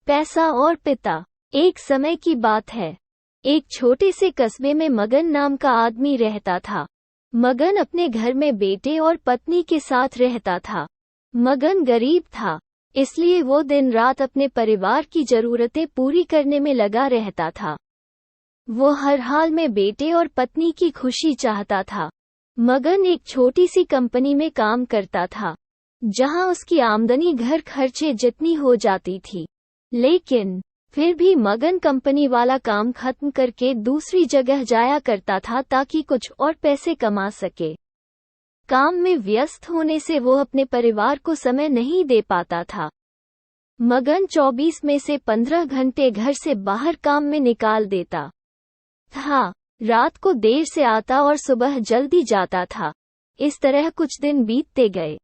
पैसा और पिता। एक समय की बात है। एक छोटे से कस्बे में मगन नाम का आदमी रहता था। मगन अपने घर में बेटे और पत्नी के साथ रहता था। मगन गरीब था, इसलिए वो दिन रात अपने परिवार की जरूरतें पूरी करने में लगा रहता था। वो हर हाल में बेटे और पत्नी की खुशी चाहता था। मगन एक छोटी सी कंपनी में काम करता था, जहां उसकी आमदनी घर खर्चे जितनी हो जाती थी। लेकिन फिर भी मगन कंपनी वाला काम खत्म करके दूसरी जगह जाया करता था ताकि कुछ और पैसे कमा सके। काम में व्यस्त होने से वो अपने परिवार को समय नहीं दे पाता था। मगन 24 में से 15 घंटे घर से बाहर काम में निकाल देता था। रात को देर से आता और सुबह जल्दी जाता था। इस तरह कुछ दिन बीतते गए।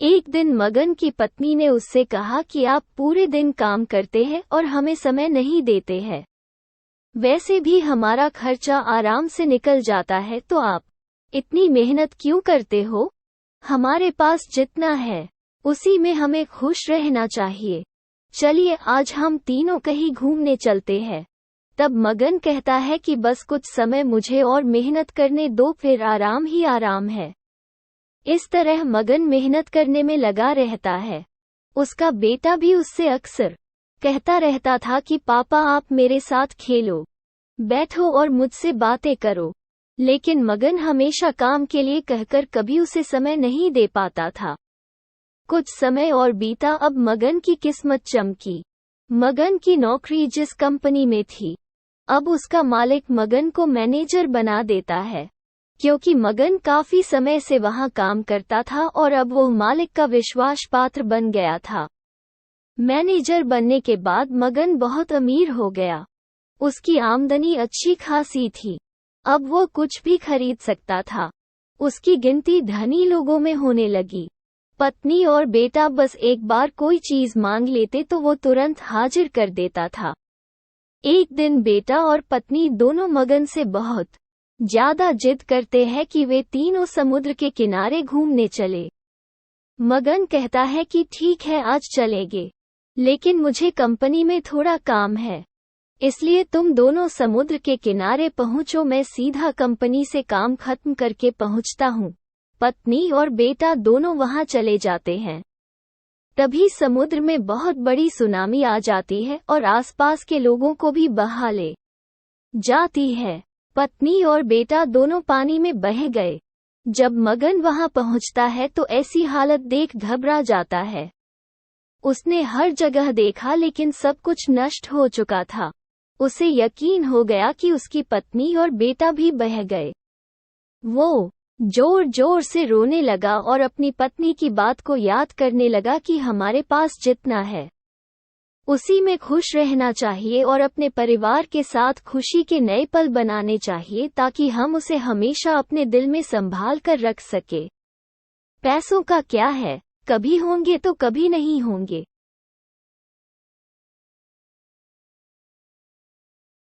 एक दिन मगन की पत्नी ने उससे कहा कि आप पूरे दिन काम करते हैं और हमें समय नहीं देते हैं। वैसे भी हमारा खर्चा आराम से निकल जाता है, तो आप इतनी मेहनत क्यों करते हो? हमारे पास जितना है उसी में हमें खुश रहना चाहिए। चलिए आज हम तीनों कहीं घूमने चलते हैं। तब मगन कहता है कि बस कुछ समय मुझे और मेहनत करने दो, फिर आराम ही आराम है। इस तरह मगन मेहनत करने में लगा रहता है। उसका बेटा भी उससे अक्सर कहता रहता था कि पापा आप मेरे साथ खेलो, बैठो और मुझसे बातें करो। लेकिन मगन हमेशा काम के लिए कहकर कभी उसे समय नहीं दे पाता था। कुछ समय और बीता। अब मगन की किस्मत चमकी। मगन की नौकरी जिस कंपनी में थी, अब उसका मालिक मगन को मैनेजर बना देता है, क्योंकि मगन काफी समय से वहां काम करता था और अब वो मालिक का विश्वास पात्र बन गया था। मैनेजर बनने के बाद मगन बहुत अमीर हो गया। उसकी आमदनी अच्छी खासी थी। अब वो कुछ भी खरीद सकता था। उसकी गिनती धनी लोगों में होने लगी। पत्नी और बेटा बस एक बार कोई चीज मांग लेते तो वो तुरंत हाजिर कर देता था। एक दिन बेटा और पत्नी दोनों मगन से बहुत ज्यादा जिद करते हैं कि वे तीनों समुद्र के किनारे घूमने चले। मगन कहता है कि ठीक है आज चलेंगे, लेकिन मुझे कंपनी में थोड़ा काम है, इसलिए तुम दोनों समुद्र के किनारे पहुंचो, मैं सीधा कंपनी से काम खत्म करके पहुंचता हूं। पत्नी और बेटा दोनों वहां चले जाते हैं। तभी समुद्र में बहुत बड़ी सुनामी आ जाती है और आसपास के लोगों को भी बहा ले जाती है। पत्नी और बेटा दोनों पानी में बह गए। जब मगन वहां पहुंचता है तो ऐसी हालत देख घबरा जाता है। उसने हर जगह देखा लेकिन सब कुछ नष्ट हो चुका था। उसे यकीन हो गया कि उसकी पत्नी और बेटा भी बह गए। वो जोर जोर से रोने लगा और अपनी पत्नी की बात को याद करने लगा कि हमारे पास जितना है उसी में खुश रहना चाहिए और अपने परिवार के साथ खुशी के नए पल बनाने चाहिए, ताकि हम उसे हमेशा अपने दिल में संभाल कर रख सके। पैसों का क्या है, कभी होंगे तो कभी नहीं होंगे।